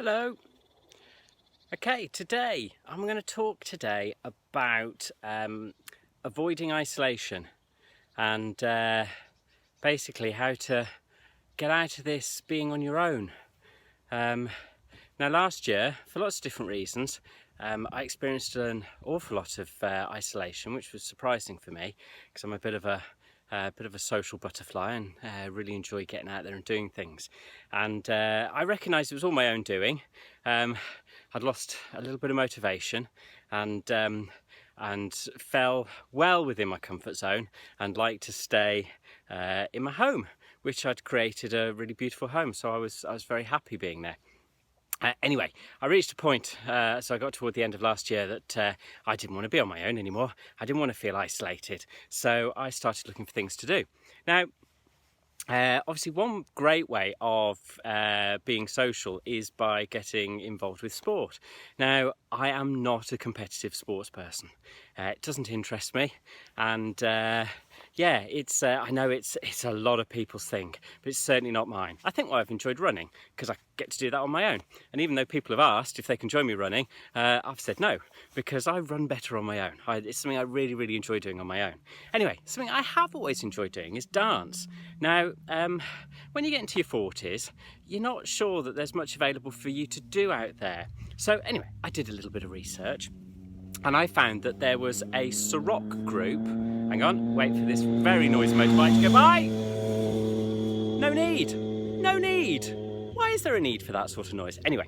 Hello. Okay, today I'm going to talk about avoiding isolation and basically how to get out of this being on your own. Now last year, for lots of different reasons, I experienced an awful lot of isolation, which was surprising for me because I'm a bit of a social butterfly and really enjoy getting out there and doing things. And I recognised it was all my own doing. I'd lost a little bit of motivation and fell well within my comfort zone and liked to stay in my home, which I'd created a really beautiful home. So I was very happy being there. Anyway, I reached a point, so I got toward the end of last year that I didn't want to be on my own anymore. I didn't want to feel isolated, so I started looking for things to do. Now, obviously one great way of being social is by getting involved with sport. Now, I am not a competitive sports person. It doesn't interest me, and yeah, I know it's a lot of people's thing, but it's certainly not mine. I think I've enjoyed running because I get to do that on my own. And even though people have asked if they can join me running, I've said no, because I run better on my own. It's something I really, really enjoy doing on my own. Anyway, something I have always enjoyed doing is dance. Now, when you get into your 40s, you're not sure that there's much available for you to do out there. So anyway, I did a little bit of research and I found that there was a Ciroc group. Hang on, wait for this very noisy motorbike to go by. No need. Why is there a need for that sort of noise? Anyway,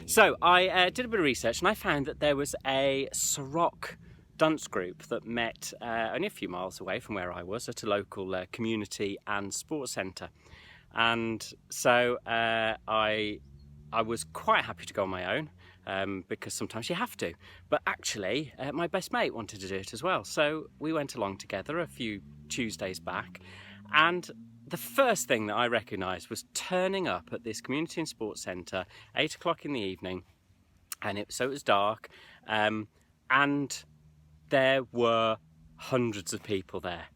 so I did a bit of research and I found that there was a Ciroc dance group that met only a few miles away from where I was at a local community and sports centre. And so I was quite happy to go on my own. Because sometimes you have to. But actually, my best mate wanted to do it as well. So we went along together a few Tuesdays back. And the first thing that I recognised was turning up at this community and sports centre, 8 o'clock in the evening. And it was dark. And there were hundreds of people there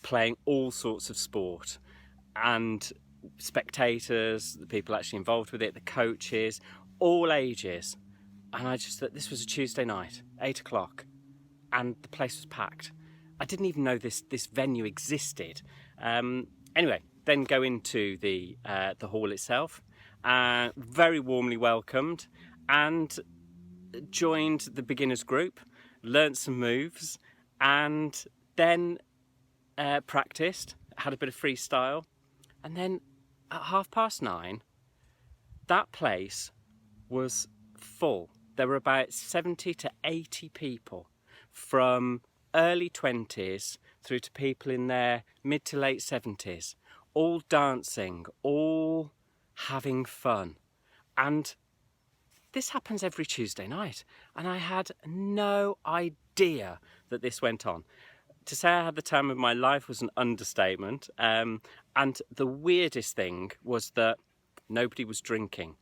playing all sorts of sport. And spectators, the people actually involved with it, the coaches, all ages. And I just thought this was a Tuesday night, 8 o'clock, and the place was packed. I didn't even know this venue existed. Anyway, then go into the hall itself, very warmly welcomed, and joined the beginners group, learnt some moves, and then practiced, had a bit of freestyle, and then at 9:30, that place was full. There were about 70 to 80 people from early 20s through to people in their mid to late 70s, all dancing, all having fun. And this happens every Tuesday night. And I had no idea that this went on. To say I had the time of my life was an understatement. And the weirdest thing was that nobody was drinking.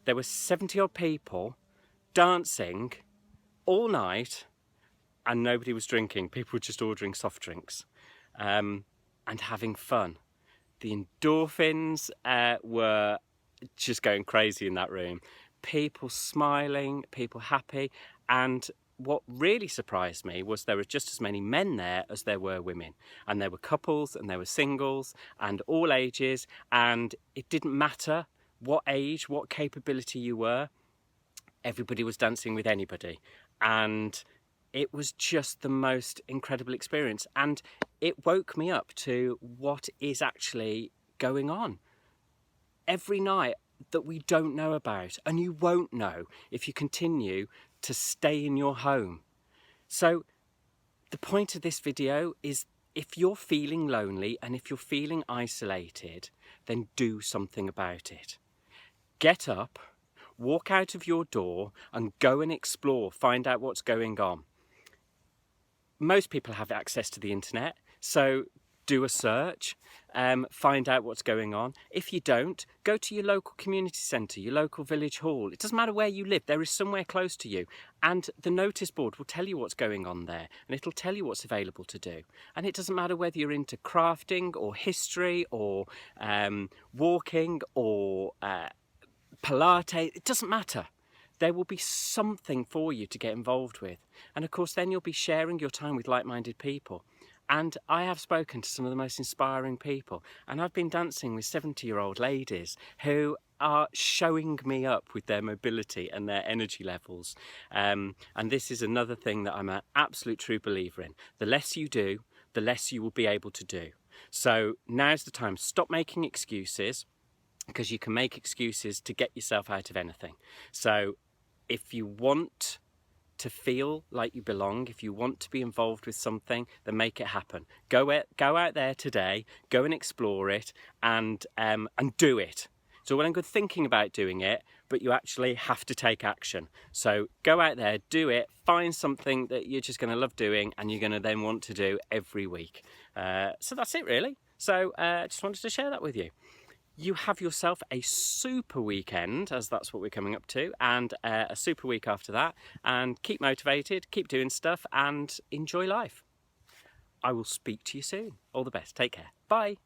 There were 70 odd people dancing all night and nobody was drinking. People were just ordering soft drinks and having fun. The endorphins were just going crazy in that room. People smiling, people happy. And what really surprised me was there were just as many men there as there were women. And there were couples and there were singles and all ages. And it didn't matter what age, what capability you were. Everybody was dancing with anybody, and it was just the most incredible experience, and it woke me up to what is actually going on every night that we don't know about, and you won't know if you continue to stay in your home. So the point of this video is, if you're feeling lonely and if you're feeling isolated, then do something about it. Get up, walk out of your door and go and explore, find out what's going on. Most people have access to the internet, so do a search, find out what's going on. If you don't, go to your local community centre, your local village hall. It doesn't matter where you live, there is somewhere close to you. And the notice board will tell you what's going on there, and it'll tell you what's available to do. And it doesn't matter whether you're into crafting or history or walking or Pilates, it doesn't matter. There will be something for you to get involved with. And of course, then you'll be sharing your time with like-minded people. And I have spoken to some of the most inspiring people. And I've been dancing with 70-year-old ladies who are showing me up with their mobility and their energy levels. And this is another thing that I'm an absolute true believer in. The less you do, the less you will be able to do. So now's the time. Stop making excuses, because you can make excuses to get yourself out of anything. So if you want to feel like you belong, if you want to be involved with something, then make it happen. Go out there today, go and explore it, and do it. So well and good thinking about doing it, but you actually have to take action. So go out there, do it, find something that you're just going to love doing and you're going to then want to do every week. So that's it really. So I just wanted to share that with you. You have yourself a super weekend, as that's what we're coming up to, and a super week after that. And keep motivated, keep doing stuff, and enjoy life. I will speak to you soon. All the best. Take care. Bye.